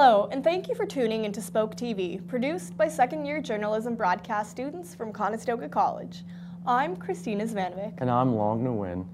Hello, and thank you for tuning into Spoke TV, produced by second-year journalism broadcast students from Conestoga College. I'm Christina Zvanovic. And I'm Long Nguyen.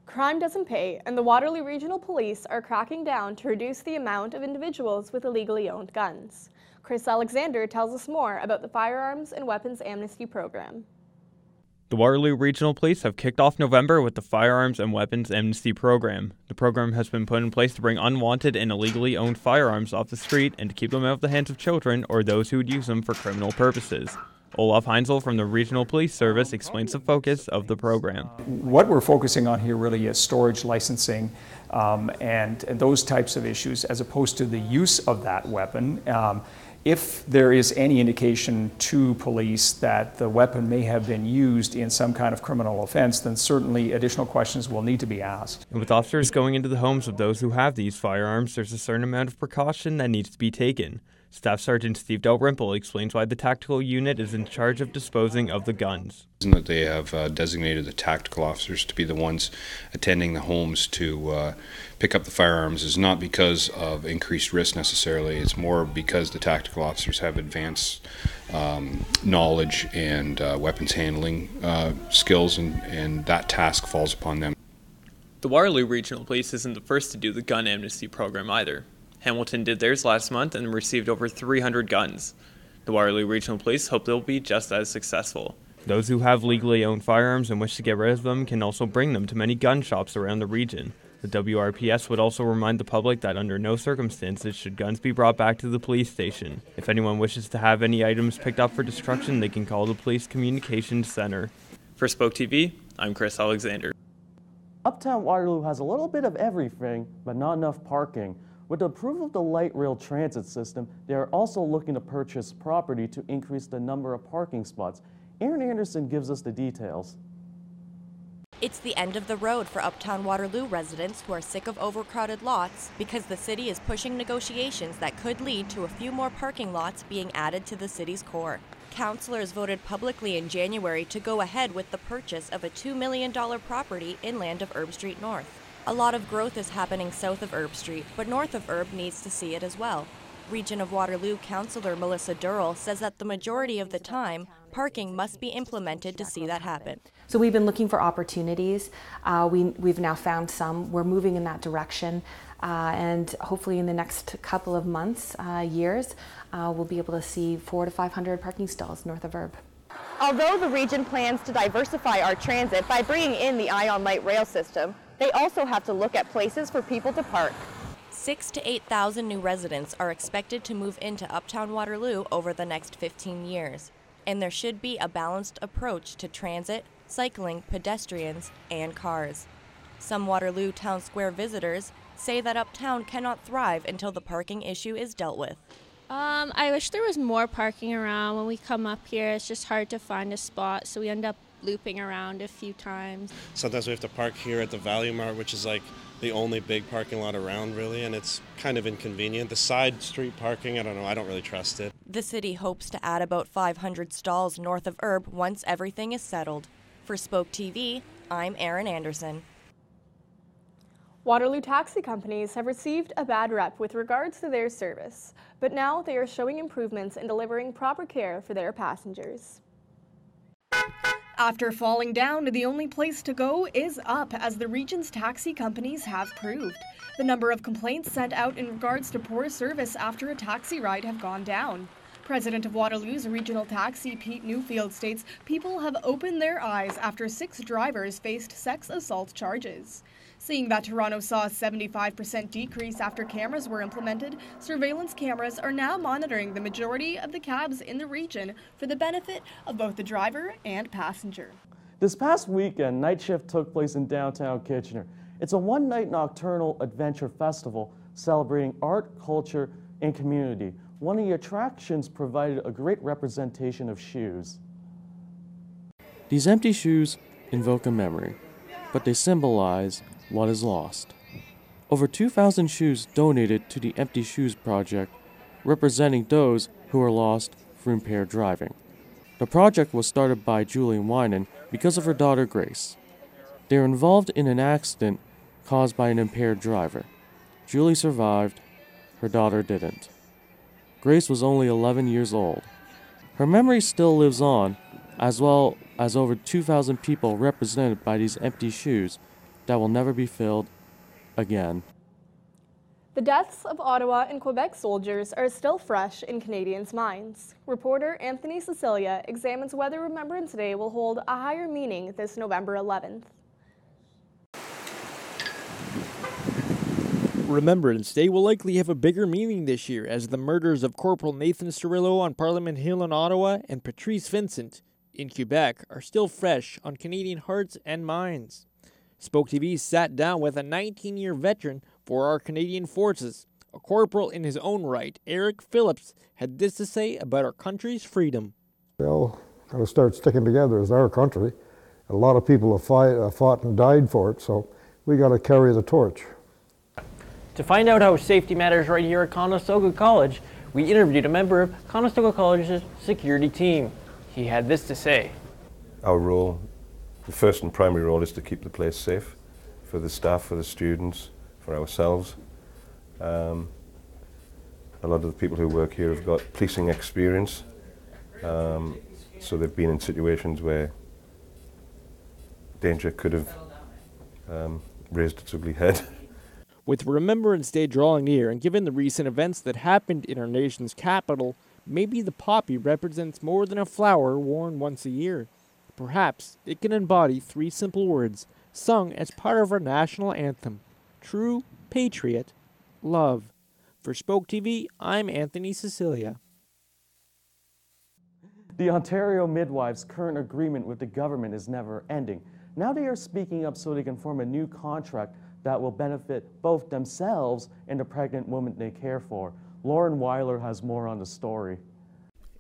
Crime doesn't pay, and the Waterloo Regional Police are cracking down to reduce the amount of individuals with illegally owned guns. Chris Alexander tells us more about the Firearms and Weapons Amnesty Program. The Waterloo Regional Police have kicked off November with the Firearms and Weapons Amnesty Program. The program has been put in place to bring unwanted and illegally owned firearms off the street and to keep them out of the hands of children or those who would use them for criminal purposes. Olaf Heinzel from the Regional Police Service explains the focus of the program. What we're focusing on here really is storage, licensing, and those types of issues, as opposed to the use of that weapon. If there is any indication to police that the weapon may have been used in some kind of criminal offense, then certainly additional questions will need to be asked. And with officers going into the homes of those who have these firearms, there's a certain amount of precaution that needs to be taken. Staff Sergeant Steve Dalrymple explains why the tactical unit is in charge of disposing of the guns. That they have designated the tactical officers to be the ones attending the homes to pick up the firearms is not because of increased risk necessarily. It's more because the tactical officers have advanced knowledge and weapons handling skills, and that task falls upon them. The Waterloo Regional Police isn't the first to do the gun amnesty program either. Hamilton did theirs last month and received over 300 guns. The Waterloo Regional Police hope they'll be just as successful. Those who have legally owned firearms and wish to get rid of them can also bring them to many gun shops around the region. The WRPS would also remind the public that under no circumstances should guns be brought back to the police station. If anyone wishes to have any items picked up for destruction, they can call the Police Communications Center. For Spoke TV, I'm Chris Alexander. Uptown Waterloo has a little bit of everything, but not enough parking. With the approval of the light rail transit system, they are also looking to purchase property to increase the number of parking spots. Aaron Anderson gives us the details. It's the end of the road for Uptown Waterloo residents who are sick of overcrowded lots because the city is pushing negotiations that could lead to a few more parking lots being added to the city's core. Councilors voted publicly in January to go ahead with the purchase of a $2 million property inland of Herb Street North. A lot of growth is happening south of Herb Street, but north of Herb needs to see it as well. Region of Waterloo Councillor Melissa Durrell says that the majority of the time, parking must be implemented to see that happen. So we've been looking for opportunities. We've now found some. We're moving in that direction. And hopefully in the next couple of months, years, we'll be able to see 400 to 500 parking stalls north of Herb. Although the region plans to diversify our transit by bringing in the Ion Light rail system, they also have to look at places for people to park. 6,000 to 8,000 new residents are expected to move into Uptown Waterloo over the next 15 years. And there should be a balanced approach to transit, cycling, pedestrians, and cars. Some Waterloo Town Square visitors say that Uptown cannot thrive until the parking issue is dealt with. I wish there was more parking around. When we come up here, it's just hard to find a spot, so we end up looping around a few times. Sometimes we have to park here at the Value Mart, which is like the only big parking lot around, really, and it's kind of inconvenient. The side street parking, I don't know, I don't really trust it. The city hopes to add about 500 stalls north of Herb once everything is settled. For Spoke TV, I'm Aaron Anderson. Waterloo taxi companies have received a bad rep with regards to their service, but now they are showing improvements in delivering proper care for their passengers. After falling down, the only place to go is up, as the region's taxi companies have proved. The number of complaints sent out in regards to poor service after a taxi ride have gone down. President of Waterloo's regional taxi, Pete Newfield, states people have opened their eyes after 6 drivers faced sex assault charges. Seeing that Toronto saw a 75% decrease after cameras were implemented, surveillance cameras are now monitoring the majority of the cabs in the region for the benefit of both the driver and passenger. This past weekend, Night Shift took place in downtown Kitchener. It's a one-night nocturnal adventure festival celebrating art, culture, and community. One of the attractions provided a great representation of shoes. These empty shoes invoke a memory, but they symbolize what is lost. Over 2,000 shoes donated to the Empty Shoes Project, representing those who are lost through impaired driving. The project was started by Julie Winan because of her daughter Grace. They were involved in an accident caused by an impaired driver. Julie survived, her daughter didn't. Grace was only 11 years old. Her memory still lives on, as well as over 2,000 people represented by these empty shoes that will never be filled again. The deaths of Ottawa and Quebec soldiers are still fresh in Canadians' minds. Reporter Anthony Cecilia examines whether Remembrance Day will hold a higher meaning this November 11th. Remembrance Day will likely have a bigger meaning this year as the murders of Corporal Nathan Cirillo on Parliament Hill in Ottawa and Patrice Vincent in Quebec are still fresh on Canadian hearts and minds. Spoke TV sat down with a 19-year veteran for our Canadian forces. A corporal in his own right, Eric Phillips, had this to say about our country's freedom. We all got to start sticking together as our country. A lot of people have fought and died for it, so we got to carry the torch. To find out how safety matters right here at Conestoga College, we interviewed a member of Conestoga College's security team. He had this to say. Our role, the first and primary role, is to keep the place safe for the staff, for the students, for ourselves. A lot of the people who work here have got policing experience, so they've been in situations where danger could have raised its ugly head. With Remembrance Day drawing near, and given the recent events that happened in our nation's capital, maybe the poppy represents more than a flower worn once a year. Perhaps it can embody 3 simple words, sung as part of our national anthem: true patriot, love. For Spoke TV, I'm Anthony Cecilia. The Ontario Midwives' current agreement with the government is never ending. Now they are speaking up so they can form a new contract that will benefit both themselves and the pregnant women they care for. Lauren Weiler has more on the story.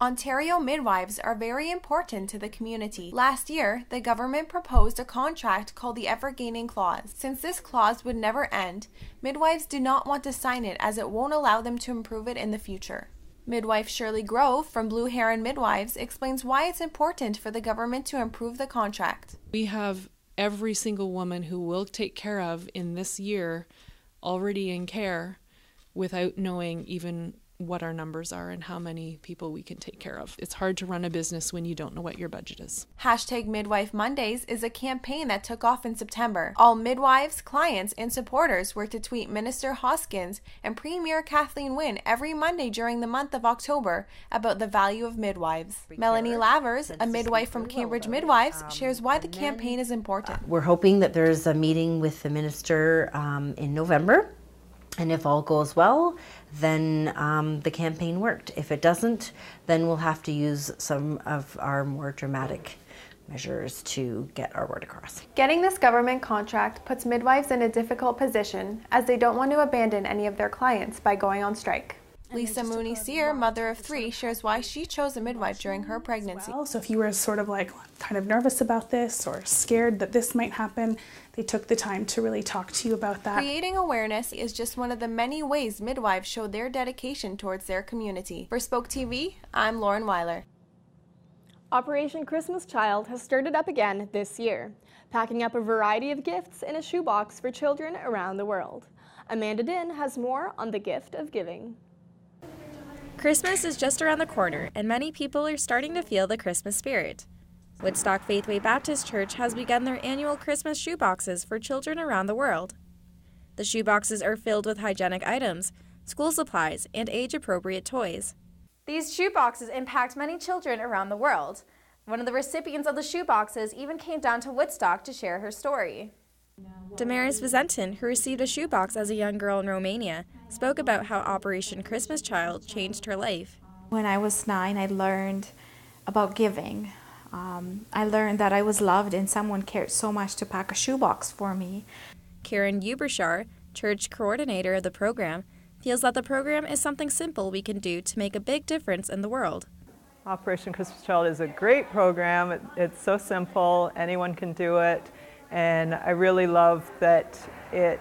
Ontario midwives are very important to the community. Last year, the government proposed a contract called the Ever-Gaining Clause. Since this clause would never end, midwives do not want to sign it as it won't allow them to improve it in the future. Midwife Shirley Grove from Blue Heron Midwives explains why it's important for the government to improve the contract. We have every single woman who we'll take care of in this year already in care without knowing even what our numbers are and how many people we can take care of. It's hard to run a business when you don't know what your budget is. Hashtag Midwife Mondays is a campaign that took off in September. All midwives, clients, and supporters were to tweet Minister Hoskins and Premier Kathleen Wynne every Monday during the month of October about the value of midwives. Melanie Lavers, a midwife from Cambridge Midwives, shares why the campaign is important. We're hoping that there's a meeting with the minister in November. And if all goes well, then the campaign worked. If it doesn't, then we'll have to use some of our more dramatic measures to get our word across. Getting this government contract puts midwives in a difficult position as they don't want to abandon any of their clients by going on strike. Lisa Mooney-Sear, mother of 3, shares why she chose a midwife during her pregnancy. So if you were sort of like kind of nervous about this or scared that this might happen, they took the time to really talk to you about that. Creating awareness is just one of the many ways midwives show their dedication towards their community. For Spoke TV, I'm Lauren Weiler. Operation Christmas Child has started up again this year, packing up a variety of gifts in a shoebox for children around the world. Amanda Din has more on the gift of giving. Christmas is just around the corner, and many people are starting to feel the Christmas spirit. Woodstock Faithway Baptist Church has begun their annual Christmas shoeboxes for children around the world. The shoeboxes are filled with hygienic items, school supplies, and age-appropriate toys. These shoeboxes impact many children around the world. One of the recipients of the shoeboxes even came down to Woodstock to share her story. Damaris Vizentin, who received a shoebox as a young girl in Romania, spoke about how Operation Christmas Child changed her life. When I was 9, I learned about giving. I learned that I was loved and someone cared so much to pack a shoebox for me. Karen Ubershar, church coordinator of the program, feels that the program is something simple we can do to make a big difference in the world. Operation Christmas Child is a great program. It's so simple, anyone can do it. And I really love that it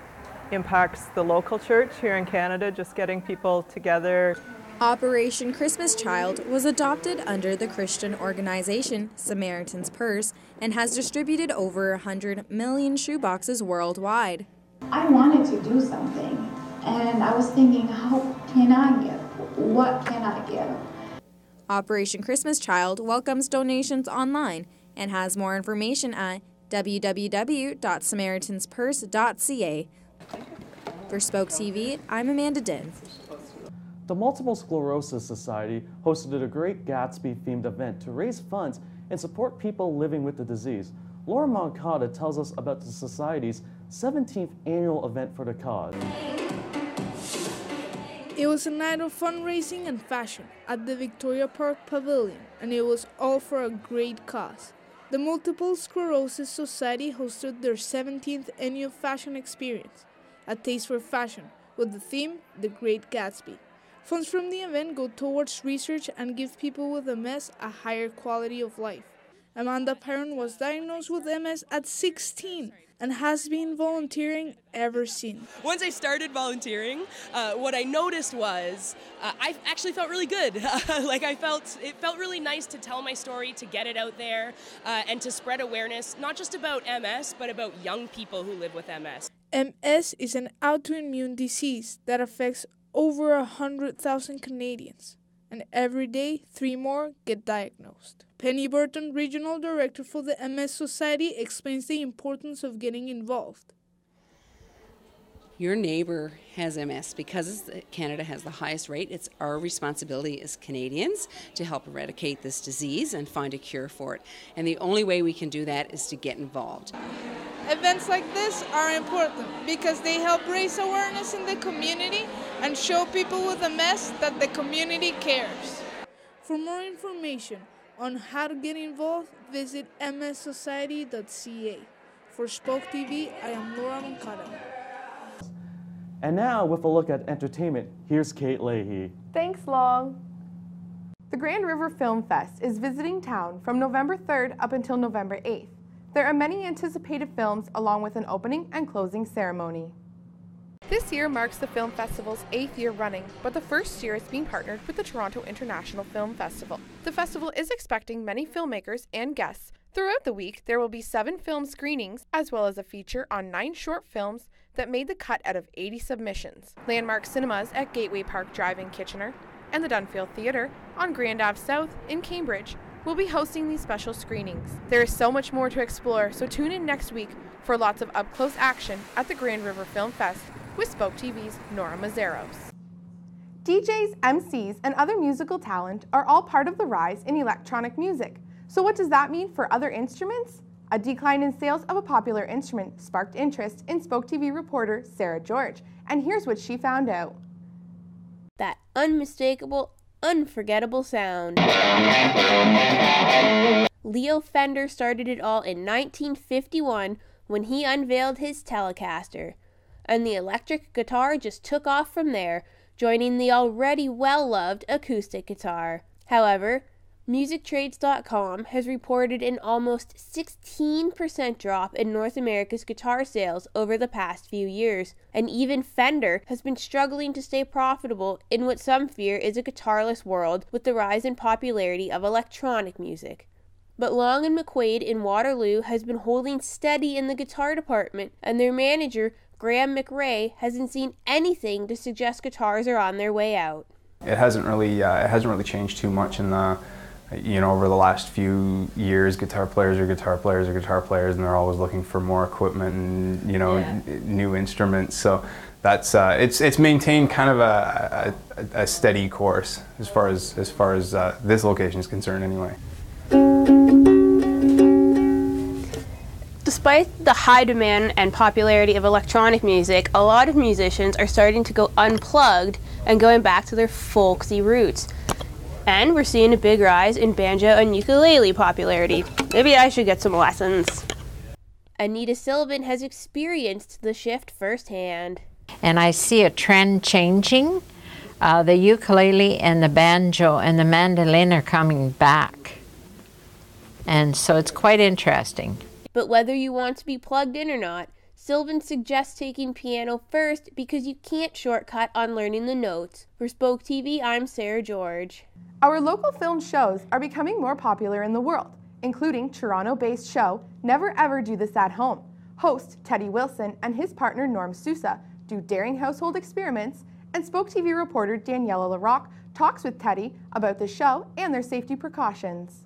impacts the local church here in Canada, just getting people together. Operation Christmas Child was adopted under the Christian organization Samaritan's Purse and has distributed over 100 million shoeboxes worldwide. I wanted to do something, and I was thinking, how can I give? What can I give? Operation Christmas Child welcomes donations online and has more information at www.samaritansPurse.ca. For Spoke TV, I'm Amanda Din. The Multiple Sclerosis Society hosted a Great Gatsby-themed event to raise funds and support people living with the disease. Laura Moncada tells us about the Society's 17th annual event for the cause. It was a night of fundraising and fashion at the Victoria Park Pavilion, and it was all for a great cause. The Multiple Sclerosis Society hosted their 17th annual fashion experience, a taste for fashion, with the theme, The Great Gatsby. Funds from the event go towards research and give people with MS a higher quality of life. Amanda Perron was diagnosed with MS at 16 and has been volunteering ever since. Once I started volunteering, what I noticed was I actually felt really good. It felt really nice to tell my story, to get it out there, and to spread awareness, not just about MS, but about young people who live with MS. MS is an autoimmune disease that affects over 100,000 Canadians, and every day 3 more get diagnosed. Penny Burton, Regional Director for the MS Society, explains the importance of getting involved. Your neighbor has MS. Because Canada has the highest rate, it's our responsibility as Canadians to help eradicate this disease and find a cure for it. And the only way we can do that is to get involved. Events like this are important because they help raise awareness in the community and show people with MS that the community cares. For more information on how to get involved, visit mssociety.ca. For Spoke TV, I am Laura Moncada. And now, with a look at entertainment, here's Kate Leahy. Thanks, Long. The Grand River Film Fest is visiting town from November 3rd up until November 8th. There are many anticipated films along with an opening and closing ceremony. This year marks the film festival's 8th year running, but the first year it's being partnered with the Toronto International Film Festival. The festival is expecting many filmmakers and guests. Throughout the week, there will be 7 film screenings, as well as a feature on 9 short films that made the cut out of 80 submissions. Landmark Cinemas at Gateway Park Drive in Kitchener and the Dunfield Theatre on Grand Ave South in Cambridge will be hosting these special screenings. There is so much more to explore, so tune in next week for lots of up-close action at the Grand River Film Fest with Spoke TV's Nora Mazzaros. DJs, MCs, and other musical talent are all part of the rise in electronic music. So what does that mean for other instruments? A decline in sales of a popular instrument sparked interest in Spoke TV reporter Sarah George, and here's what she found out. That unmistakable, unforgettable sound. Leo Fender started it all in 1951 when he unveiled his Telecaster, and the electric guitar just took off from there, joining the already well-loved acoustic guitar. However, MusicTrades.com has reported an almost 16% drop in North America's guitar sales over the past few years, and even Fender has been struggling to stay profitable in what some fear is a guitarless world with the rise in popularity of electronic music. But Long & McQuaid in Waterloo has been holding steady in the guitar department, and their manager, Graham McRae, hasn't seen anything to suggest guitars are on their way out. It hasn't really changed too much in the over the last few years. Guitar players are guitar players are guitar players, and they're always looking for more equipment and new instruments. So that's it's maintained kind of a steady course as far as this location is concerned, anyway. Despite the high demand and popularity of electronic music, a lot of musicians are starting to go unplugged and going back to their folksy roots. And we're seeing a big rise in banjo and ukulele popularity. Maybe I should get some lessons. Anita Sylvan has experienced the shift firsthand. And I see a trend changing. The ukulele and the banjo and the mandolin are coming back. And so it's quite interesting. But whether you want to be plugged in or not, Sylvan suggests taking piano first because you can't shortcut on learning the notes. For Spoke TV, I'm Sarah George. Our local film shows are becoming more popular in the world, including Toronto-based show Never Ever Do This at Home. Host Teddy Wilson and his partner Norm Sousa do daring household experiments And Spoke TV reporter Daniela LaRocque talks with Teddy about the show and their safety precautions.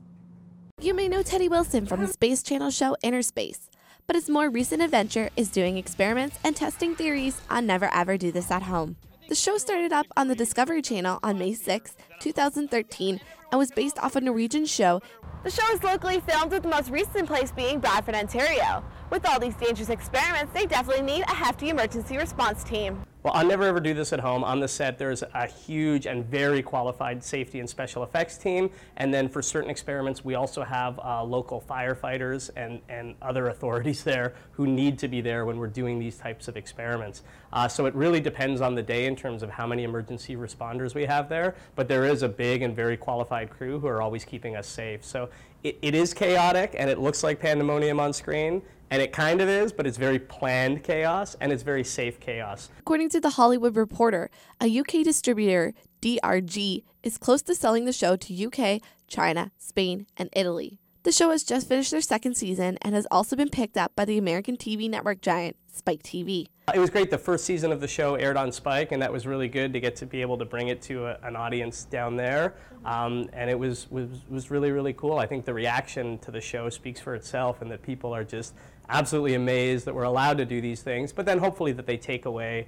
You may know Teddy Wilson from the Space Channel show Inner Space, but his more recent adventure is doing experiments and testing theories on Never Ever Do This at Home. The show started up on the Discovery Channel on May 6, 2013, and was based off a Norwegian show. The show is locally filmed, with the most recent place being Bradford, Ontario. With all these dangerous experiments, they definitely need a hefty emergency response team. Well, I'll never ever do this at home. On the set, there's a huge and very qualified safety and special effects team. And then for certain experiments, we also have local firefighters and other authorities there who need to be there when we're doing these types of experiments. So it really depends on the day in terms of how many emergency responders we have there. But there is a big and very qualified crew who are always keeping us safe. So it is chaotic, and it looks like pandemonium on screen. And it kind of is, but it's very planned chaos, and it's very safe chaos. According to The Hollywood Reporter, a UK distributor, DRG, is close to selling the show to UK, China, Spain, and Italy. The show has just finished their second season and has also been picked up by the American TV network giant, Spike TV. It was great. The first season of the show aired on Spike, and that was really good to get to be able to bring it to an audience down there. And it was really, really cool. I think the reaction to the show speaks for itself, and that people are just absolutely amazed that we're allowed to do these things, but then hopefully that they take away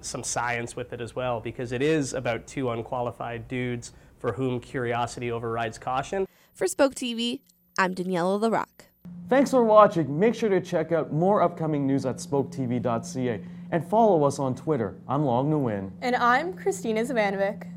some science with it as well, because it is about two unqualified dudes for whom curiosity overrides caution. For Spoke TV, I'm Daniela LaRocque. Thanks for watching. Make sure to check out more upcoming news at spoketv.ca and follow us on Twitter. I'm Long Nguyen. And I'm Christina Zavanovic.